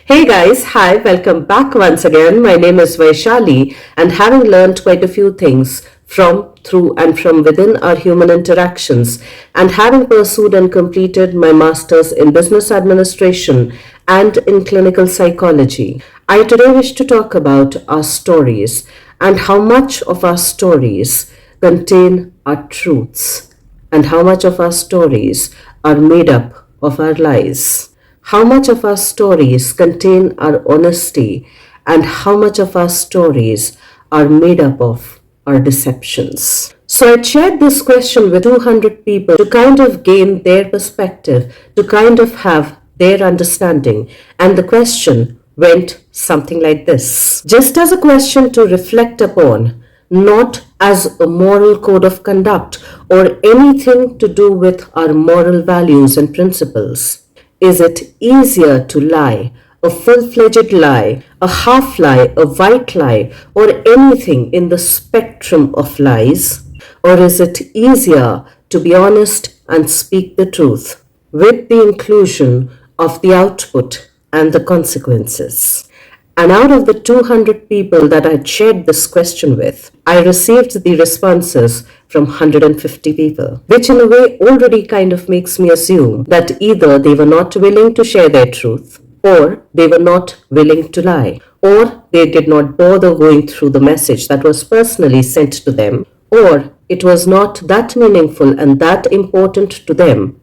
Hey guys, hi, welcome back once again. My name is Vaishali, and having learned quite a few things from, through, and from within our human interactions, and having pursued and completed my master's in business administration and in clinical psychology, I today wish to talk about our stories and how much of our stories contain our truths and how much of our stories are made up of our lies. How much of our stories contain our honesty and how much of our stories are made up of our deceptions. So I shared this question with 200 people to kind of gain their perspective, to kind of have their understanding. And the question went something like this. Just as a question to reflect upon, not as a moral code of conduct or anything to do with our moral values and principles. Is it easier to lie, a full-fledged lie, a half lie, a white lie, or anything in the spectrum of lies? Or is it easier to be honest and speak the truth with the inclusion of the output and the consequences? And out of the 200 people that I shared this question with, I received the responses from 150 people, which in a way already kind of makes me assume that either they were not willing to share their truth, or they were not willing to lie, or they did not bother going through the message that was personally sent to them, or it was not that meaningful and that important to them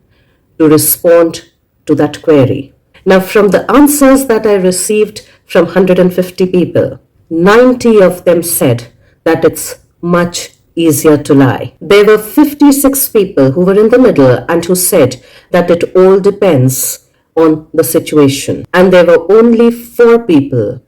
to respond to that query. Now, from the answers that I received from 150 people, 90 of them said that it's much easier to lie. There were 56 people who were in the middle and who said that it all depends on the situation. And there were only 4 people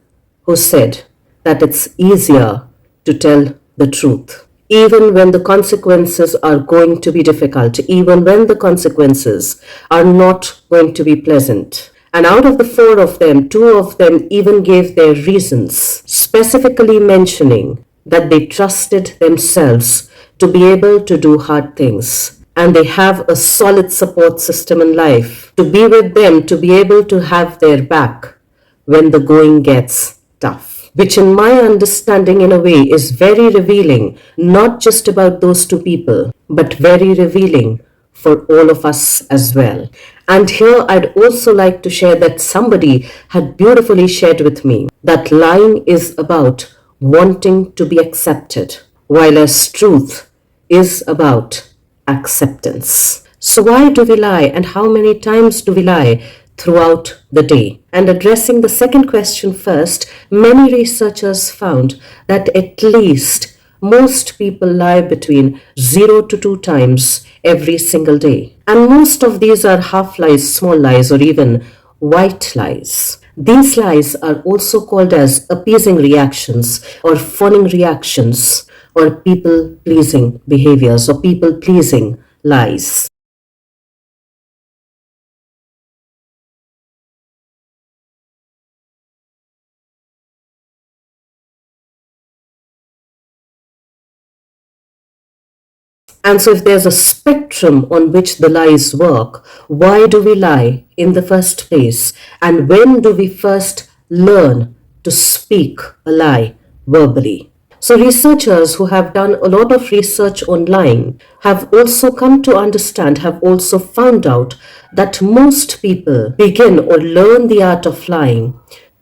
who said that it's easier to tell the truth, even when the consequences are going to be difficult, even when the consequences are not going to be pleasant. And out of the 4 of them, 2 of them even gave their reasons, specifically mentioning that they trusted themselves to be able to do hard things. And they have a solid support system in life to be with them, to be able to have their back when the going gets tough. Which in my understanding in a way is very revealing, not just about those 2 people, but very revealing for all of us as well. And here I'd also like to share that somebody had beautifully shared with me that lying is about wanting to be accepted, while as truth is about acceptance. So why do we lie and how many times do we lie throughout the day? And addressing the second question first, many researchers found that at least most people lie between 0 to 2 times every single day. And most of these are half lies, small lies, or even white lies. These lies are also called as appeasing reactions or fawning reactions or people pleasing behaviors or people pleasing lies. And so if there's a spectrum on which the lies work, why do we lie in the first place? And when do we first learn to speak a lie verbally? So researchers who have done a lot of research on lying have also come to understand, have also found out that most people begin or learn the art of lying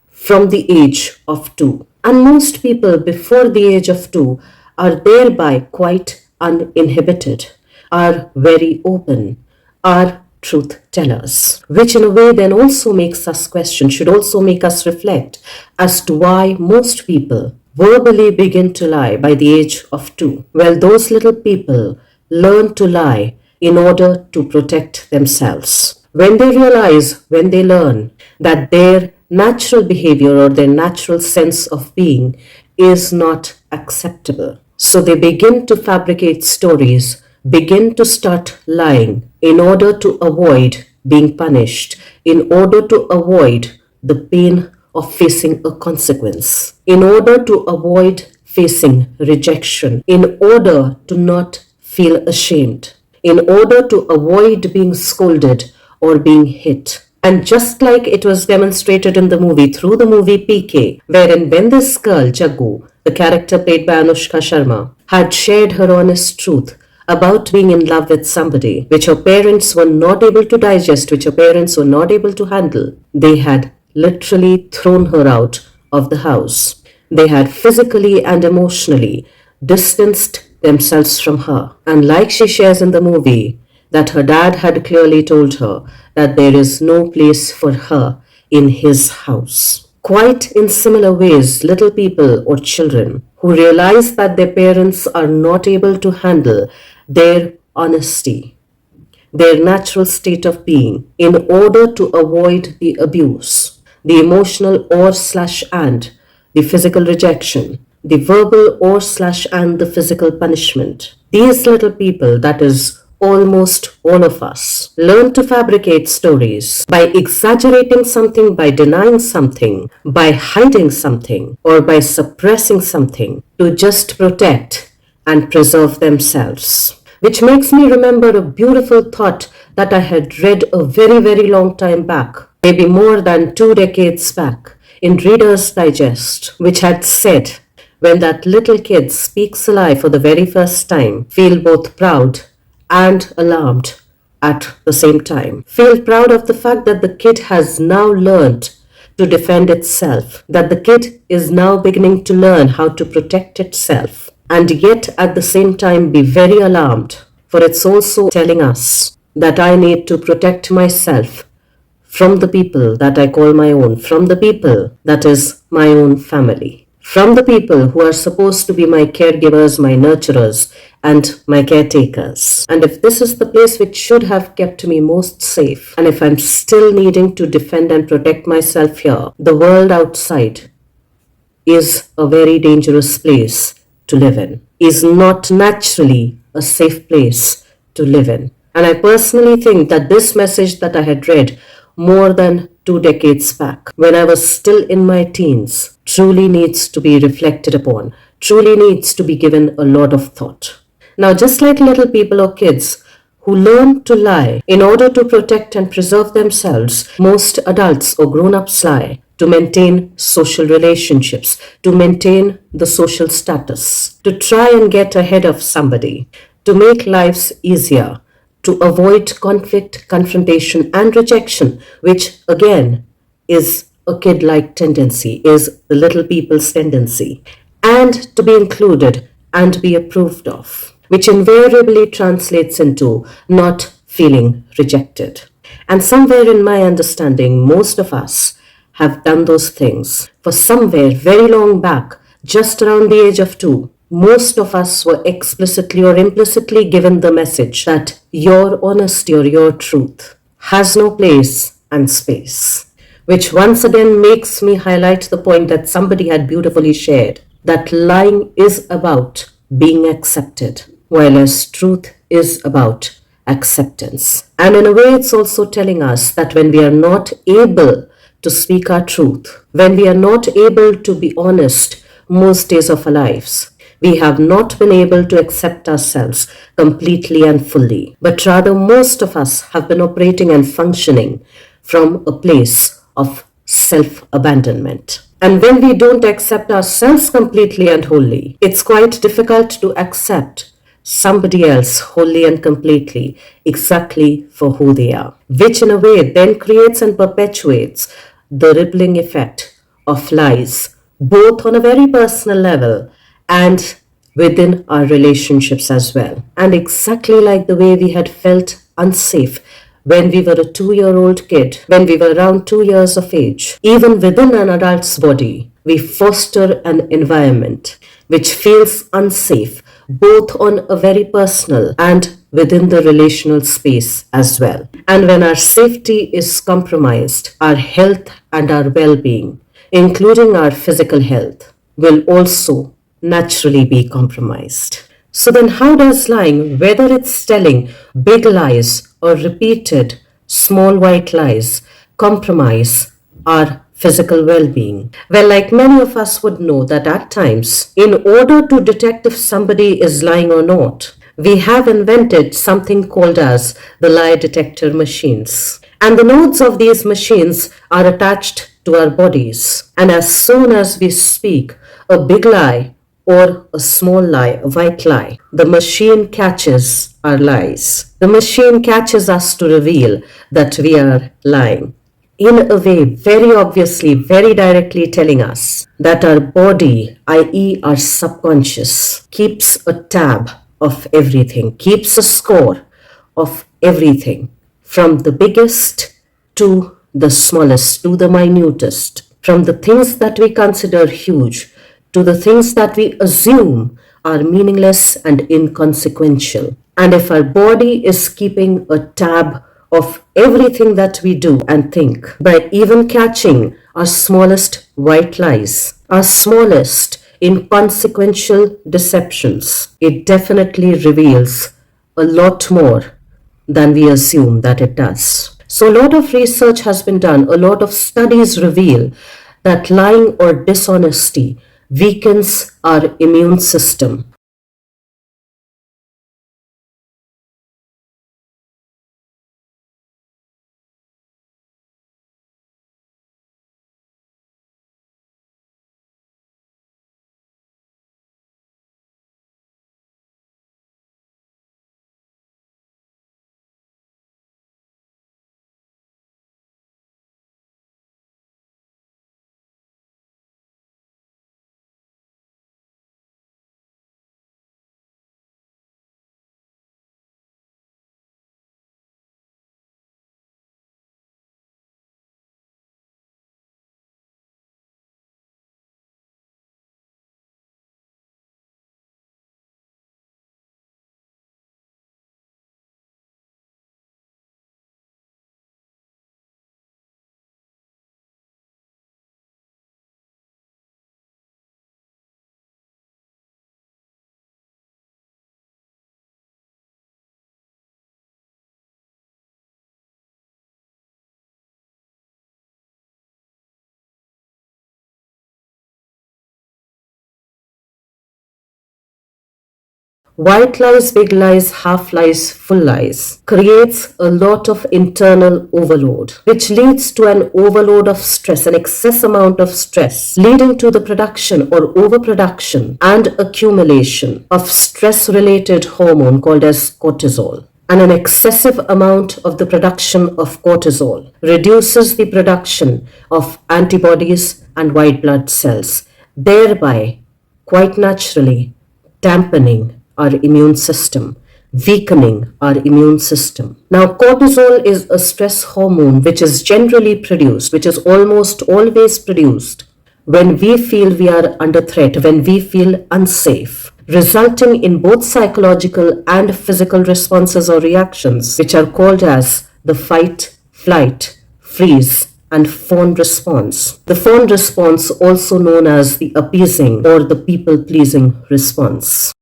from the age of 2. And most people before the age of 2 are thereby quite uninhibited, are very open, are truth tellers, which in a way then also makes us question, should also make us reflect as to why most people verbally begin to lie by the age of 2. Well, those little people learn to lie in order to protect themselves. When they realize, when they learn that their natural behavior or their natural sense of being is not acceptable, so they begin to fabricate stories, begin to start lying in order to avoid being punished, in order to avoid the pain of facing a consequence, in order to avoid facing rejection, in order to not feel ashamed, in order to avoid being scolded or being hit, And just like it was demonstrated in the movie, through the movie PK, wherein when this girl, Jaggu, the character played by Anushka Sharma, had shared her honest truth about being in love with somebody, which her parents were not able to digest, which her parents were not able to handle, they had literally thrown her out of the house. They had physically and emotionally distanced themselves from her. And like she shares in the movie, that her dad had clearly told her that there is no place for her in his house. Quite in similar ways, little people or children who realize that their parents are not able to handle their honesty, their natural state of being, in order to avoid the abuse, the emotional or slash and the physical rejection, the verbal or slash and the physical punishment. These little people, that is almost all of us, learn to fabricate stories by exaggerating something, by denying something, by hiding something, or by suppressing something to just protect and preserve themselves. Which makes me remember a beautiful thought that I had read a very, very long time back, maybe more than 2 decades back, in Reader's Digest, which had said, when that little kid speaks a lie for the very first time, feel both proud and alarmed at the same time. Feel proud of the fact that the kid has now learned to defend itself, that the kid is now beginning to learn how to protect itself, and yet at the same time be very alarmed, for it's also telling us that I need to protect myself from the people that I call my own, from the people that is my own family, from the people who are supposed to be my caregivers, my nurturers, and my caretakers. And if this is the place which should have kept me most safe, and if I'm still needing to defend and protect myself here, the world outside is a very dangerous place to live in, is not naturally a safe place to live in. And I personally think that this message that I had read more than 2 decades back, when I was still in my teens, truly needs to be reflected upon, truly needs to be given a lot of thought. Now, just like little people or kids who learn to lie in order to protect and preserve themselves, most adults or grown-ups lie to maintain social relationships, to maintain the social status, to try and get ahead of somebody, to make lives easier, to avoid conflict, confrontation, and rejection, which again is a kid-like tendency, is the little people's tendency, and to be included and be approved of, which invariably translates into not feeling rejected. And somewhere in my understanding, most of us have done those things. For somewhere very long back, just around the age of 2, most of us were explicitly or implicitly given the message that your honesty or your truth has no place and space. Which once again makes me highlight the point that somebody had beautifully shared, that lying is about being accepted, whereas truth is about acceptance. And in a way, it's also telling us that when we are not able to speak our truth, when we are not able to be honest most days of our lives, we have not been able to accept ourselves completely and fully, but rather most of us have been operating and functioning from a place of self-abandonment. And when we don't accept ourselves completely and wholly, it's quite difficult to accept somebody else wholly and completely exactly for who they are, which in a way then creates and perpetuates the rippling effect of lies, both on a very personal level and within our relationships as well. And exactly like the way we had felt unsafe when we were a 2-year-old kid, when we were around 2 years of age, even within an adult's body, we foster an environment which feels unsafe, both on a very personal and within the relational space as well. And when our safety is compromised, our health and our well-being, including our physical health, will also naturally be compromised. So then how does lying, whether it's telling big lies or repeated small white lies, compromise our physical well-being? Well, like many of us would know that at times, in order to detect if somebody is lying or not, we have invented something called as the lie detector machines. And the nodes of these machines are attached to our bodies. And as soon as we speak a big lie or a small lie, a white lie, the machine catches our lies. The machine catches us to reveal that we are lying. In a way, very obviously, very directly telling us that our body, i.e., our subconscious, keeps a tab of everything, keeps a score of everything, from the biggest to the smallest, to the minutest, from the things that we consider huge to the things that we assume are meaningless and inconsequential. And if our body is keeping a tab of everything that we do and think, by even catching our smallest white lies, our smallest inconsequential deceptions, it definitely reveals a lot more than we assume that it does. So, a lot of research has been done, a lot of studies reveal that lying or dishonesty weakens our immune system. White lies, big lies, half lies, full lies creates a lot of internal overload, which leads to an overload of stress, an excess amount of stress, leading to the production or overproduction and accumulation of stress related hormone called as cortisol. And an excessive amount of the production of cortisol reduces the production of antibodies and white blood cells, thereby, quite naturally, dampening our immune system, weakening our immune system. Now, cortisol is a stress hormone which is generally produced, which is almost always produced when we feel we are under threat, when we feel unsafe, resulting in both psychological and physical responses or reactions, which are called as the fight, flight, freeze, and fawn response. The fawn response, also known as the appeasing or the people pleasing response.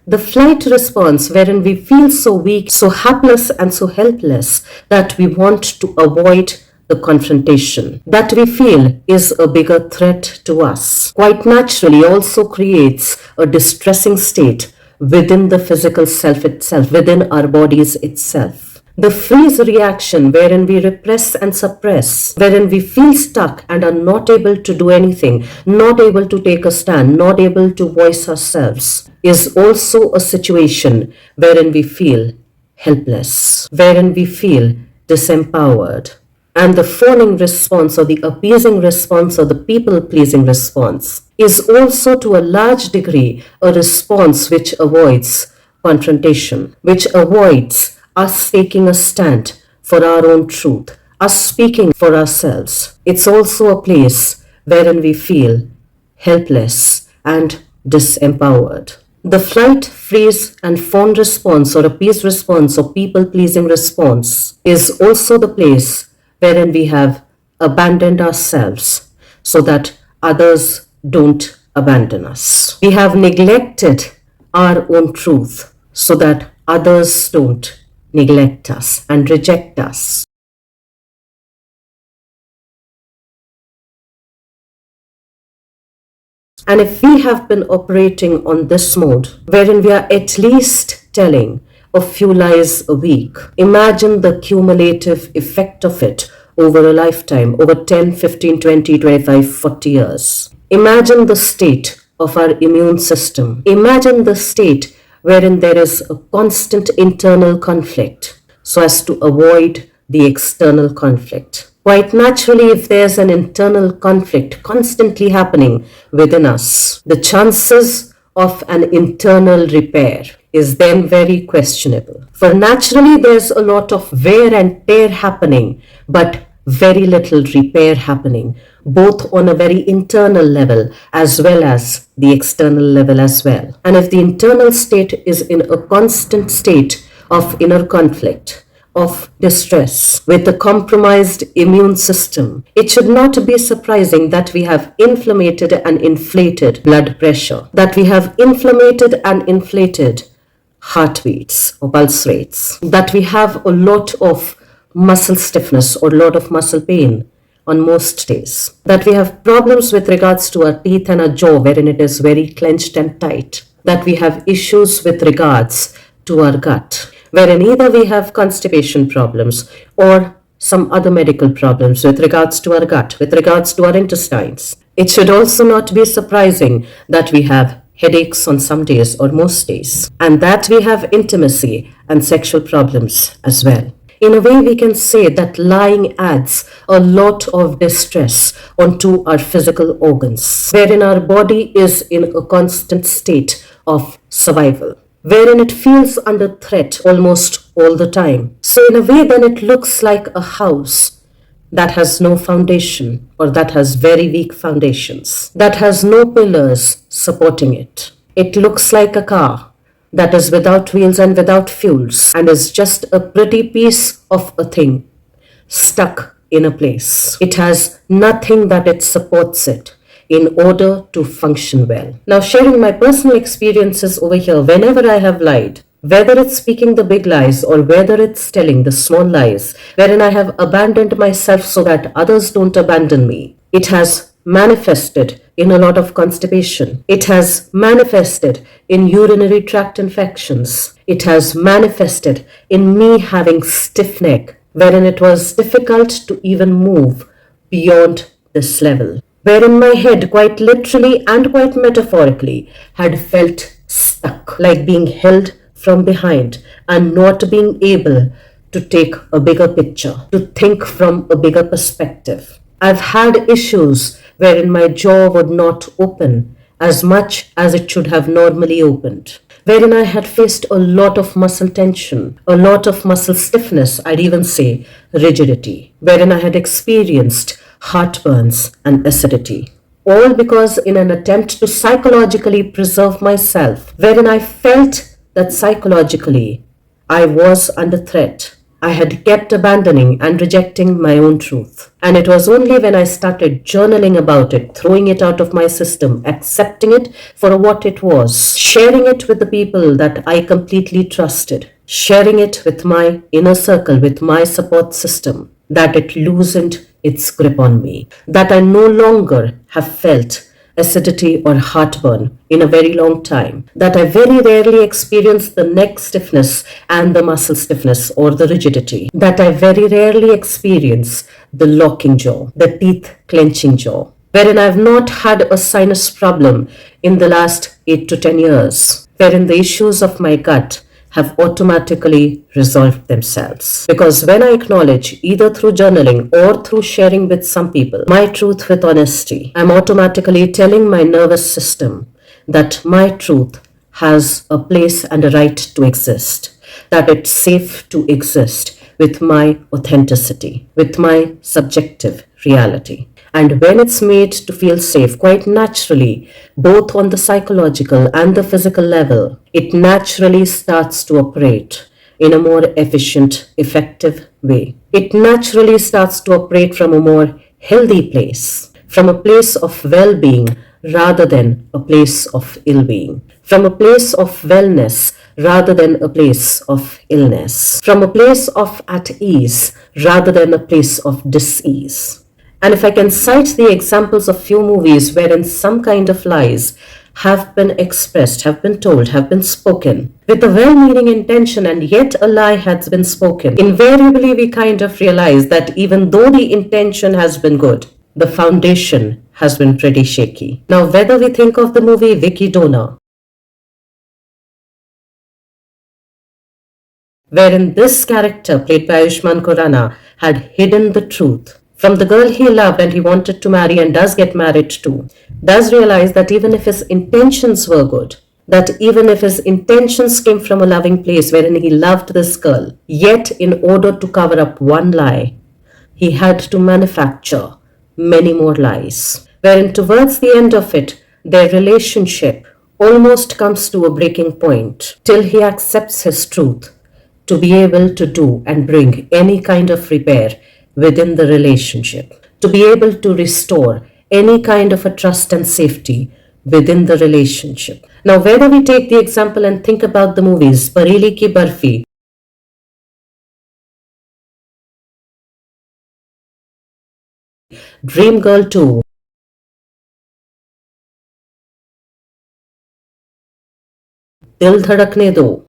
The flight response, wherein we feel so weak, so helpless, and so helpless that we want to avoid the confrontation that we feel is a bigger threat to us, quite naturally also creates a distressing state within the physical self itself, within our bodies itself. The freeze reaction, wherein we repress and suppress, wherein we feel stuck and are not able to do anything, not able to take a stand, not able to voice ourselves, is also a situation wherein we feel helpless, wherein we feel disempowered. And the fawning response or the appeasing response or the people pleasing response is also to a large degree a response which avoids confrontation, which avoids us taking a stand for our own truth, us speaking for ourselves. It's also a place wherein we feel helpless and disempowered. The flight, freeze, and fawn response or appease response or people pleasing response is also the place wherein we have abandoned ourselves so that others don't abandon us. We have neglected our own truth so that others don't neglect us and reject us. And if we have been operating on this mode, wherein we are at least telling a few lies a week, imagine the cumulative effect of it over a lifetime, over 10, 15, 20, 25, 40 years. Imagine the state of our immune system. Imagine the state wherein there is a constant internal conflict so as to avoid the external conflict. Quite naturally, if there's an internal conflict constantly happening within us, the chances of an internal repair is then very questionable. For naturally, there's a lot of wear and tear happening, but very little repair happening, both on a very internal level as well as the external level as well. And if the internal state is in a constant state of inner conflict, of distress, with a compromised immune system, it should not be surprising that we have inflamed and inflated blood pressure, that we have inflamed and inflated heartbeats or pulse rates, that we have a lot of muscle stiffness or a lot of muscle pain on most days, that we have problems with regards to our teeth and our jaw wherein it is very clenched and tight, that we have issues with regards to our gut, wherein either we have constipation problems or some other medical problems with regards to our gut, with regards to our intestines. It should also not be surprising that we have headaches on some days or most days, and that we have intimacy and sexual problems as well. In a way, we can say that lying adds a lot of distress onto our physical organs, wherein our body is in a constant state of survival, wherein it feels under threat almost all the time. So in a way, then it looks like a house that has no foundation or that has very weak foundations, that has no pillars supporting it. It looks like a car that is without wheels and without fuels and is just a pretty piece of a thing stuck in a place. It has nothing that it supports it in order to function well. Now, sharing my personal experiences over here, whenever I have lied, whether it's speaking the big lies or whether it's telling the small lies, wherein I have abandoned myself so that others don't abandon me, it has manifested in a lot of constipation. It has manifested in urinary tract infections. It has manifested in me having stiff neck, wherein it was difficult to even move beyond this level, wherein my head quite literally and quite metaphorically had felt stuck, like being held from behind and not being able to take a bigger picture, to think from a bigger perspective. I've had issues wherein my jaw would not open as much as it should have normally opened, wherein I had faced a lot of muscle tension, a lot of muscle stiffness, I'd even say rigidity, wherein I had experienced heartburns and acidity. All because in an attempt to psychologically preserve myself, wherein I felt that psychologically I was under threat. I had kept abandoning and rejecting my own truth. And it was only when I started journaling about it, throwing it out of my system, accepting it for what it was, sharing it with the people that I completely trusted, sharing it with my inner circle, with my support system, that it loosened its grip on me, that I no longer have felt acidity or heartburn in a very long time, that I very rarely experience the neck stiffness and the muscle stiffness or the rigidity, that I very rarely experience the locking jaw, the teeth clenching jaw, wherein I've not had a sinus problem in the last 8 to 10 years, wherein the issues of my gut have automatically resolved themselves. Because when I acknowledge, either through journaling or through sharing with some people, my truth with honesty, I'm automatically telling my nervous system that my truth has a place and a right to exist, that it's safe to exist with my authenticity, with my subjective reality. And when it's made to feel safe, quite naturally, both on the psychological and the physical level, it naturally starts to operate in a more efficient, effective way. It naturally starts to operate from a more healthy place, from a place of well-being rather than a place of ill-being, from a place of wellness rather than a place of illness, from a place of at ease rather than a place of dis-ease. And if I can cite the examples of few movies wherein some kind of lies have been expressed, have been told, have been spoken with a well-meaning intention, and yet a lie has been spoken, invariably we kind of realize that even though the intention has been good, the foundation has been pretty shaky. Now, whether we think of the movie Vicky Donor, wherein this character, played by Ayushmann Khurrana, had hidden the truth from the girl he loved and he wanted to marry and does get married to, does realize that even if his intentions were good, that even if his intentions came from a loving place wherein he loved this girl, yet in order to cover up one lie, he had to manufacture many more lies, wherein towards the end of it, their relationship almost comes to a breaking point till he accepts his truth to be able to do and bring any kind of repair within the relationship, to be able to restore any kind of a trust and safety within the relationship. Now, whether we take the example and think about the movies Bareilly Ki Barfi, Dream Girl 2, Dil Dhadakne Do,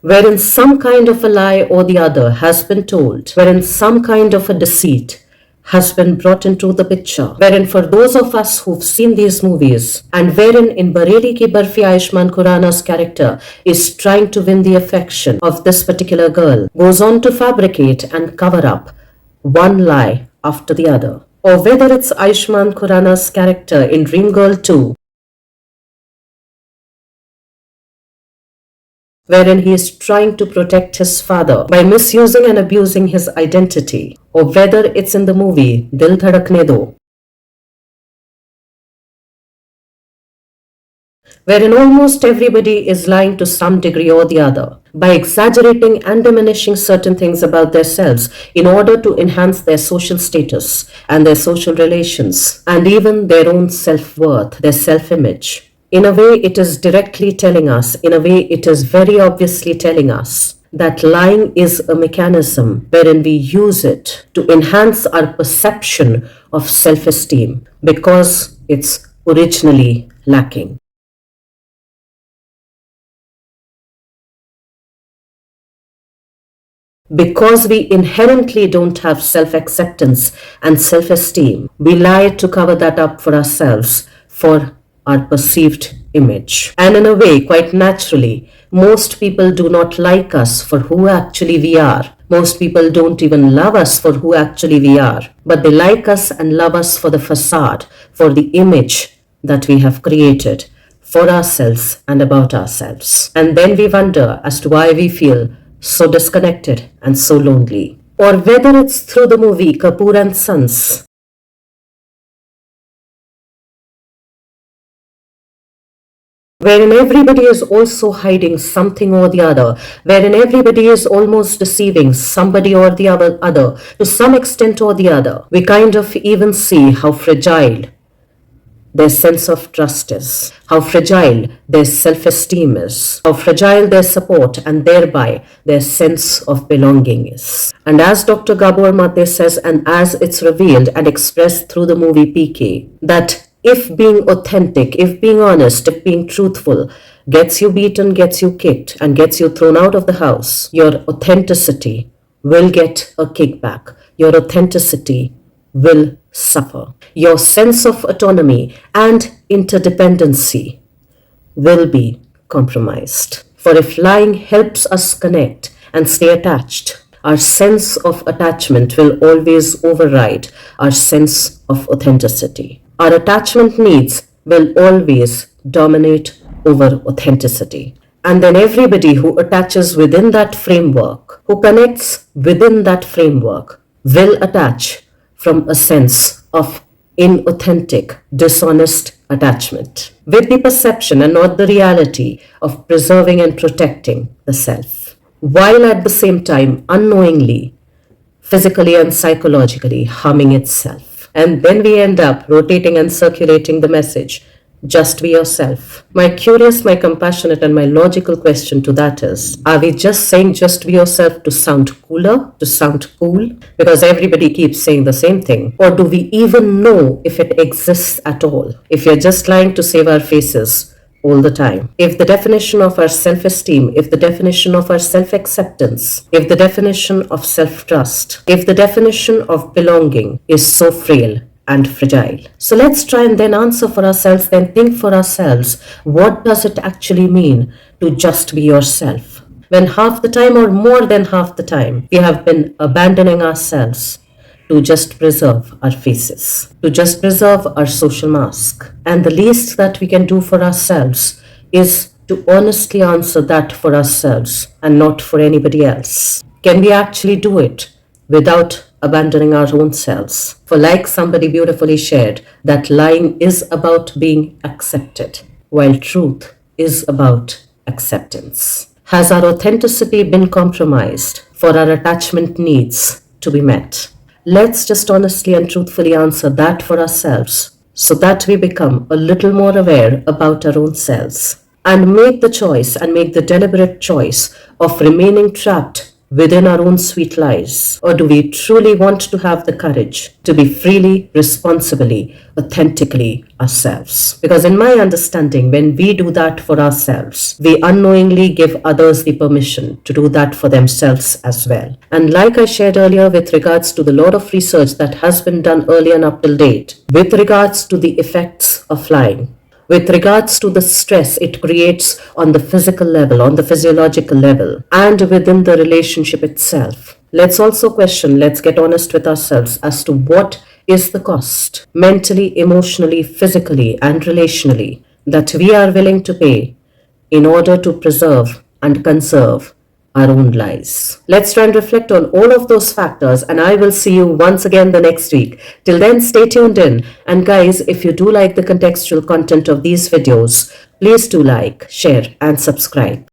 wherein some kind of a lie or the other has been told, wherein some kind of a deceit has been brought into the picture, wherein for those of us who've seen these movies, and wherein in Bareilly Ki Barfi Ayushmann Khurrana's character is trying to win the affection of this particular girl, goes on to fabricate and cover up one lie after the other. Or whether it's Ayushmann Khurrana's character in Dream Girl 2, wherein he is trying to protect his father by misusing and abusing his identity, or whether it's in the movie Dil Dhadakne Do, wherein almost everybody is lying to some degree or the other by exaggerating and diminishing certain things about themselves in order to enhance their social status and their social relations and even their own self-worth, their self-image. In a way, it is directly telling us, in a way, it is very obviously telling us that lying is a mechanism wherein we use it to enhance our perception of self-esteem because it's originally lacking. Because we inherently don't have self-acceptance and self-esteem, we lie to cover that up for ourselves, for our perceived image. And in a way, quite naturally, most people do not like us for who actually we are. Most people don't even love us for who actually we are. But they like us and love us for the facade, for the image that we have created for ourselves and about ourselves. And then we wonder as to why we feel so disconnected and so lonely. Or whether it's through the movie Kapoor and Sons, wherein everybody is also hiding something or the other, wherein everybody is almost deceiving somebody or the other to some extent or the other. We kind of even see how fragile their sense of trust is, how fragile their self-esteem is, how fragile their support and thereby their sense of belonging is. And as Dr. Gabor Mate says, and as it's revealed and expressed through the movie PK, that if being authentic, if being honest, if being truthful gets you beaten, gets you kicked, and gets you thrown out of the house, your authenticity will get a kickback. Your authenticity will suffer. Your sense of autonomy and interdependency will be compromised. For if lying helps us connect and stay attached, our sense of attachment will always override our sense of authenticity. Our attachment needs will always dominate over authenticity. And then everybody who attaches within that framework, who connects within that framework, will attach from a sense of inauthentic, dishonest attachment, with the perception and not the reality of preserving and protecting the self, while at the same time unknowingly, physically and psychologically harming itself. And then we end up rotating and circulating the message Just be yourself. My curious, my compassionate, and my logical question to that is, are we just saying just be yourself to sound cooler, to sound cool? Because everybody keeps saying the same thing. Or do we even know if it exists at all? If you're just lying to save our faces all the time. If the definition of our self-esteem, if the definition of our self-acceptance, if the definition of self-trust, if the definition of belonging is so frail and fragile. So let's try and then answer for ourselves, then think for ourselves, what does it actually mean to just be yourself? When half the time or more than half the time, we have been abandoning ourselves to just preserve our faces, to just preserve our social mask. And the least that we can do for ourselves is to honestly answer that for ourselves and not for anybody else. Can we actually do it without abandoning our own selves? For like somebody beautifully shared, that lying is about being accepted, while truth is about acceptance. Has our authenticity been compromised for our attachment needs to be met? Let's just honestly and truthfully answer that for ourselves so that we become a little more aware about our own selves and make the choice and make the deliberate choice of remaining trapped within our own sweet lives? Or do we truly want to have the courage to be freely, responsibly, authentically ourselves? Because in my understanding, when we do that for ourselves, we unknowingly give others the permission to do that for themselves as well. And like I shared earlier with regards to the lot of research that has been done earlier and up till date, with regards to the effects of lying, with regards to the stress it creates on the physical level, on the physiological level, and within the relationship itself. Let's also question, let's get honest with ourselves as to what is the cost, mentally, emotionally, physically, and relationally, that we are willing to pay in order to preserve and conserve our own lives. Let's try and reflect on all of those factors, and I will see you once again the next week. Till then, stay tuned in. And guys, if you do like the contextual content of these videos, please do like, share, and subscribe.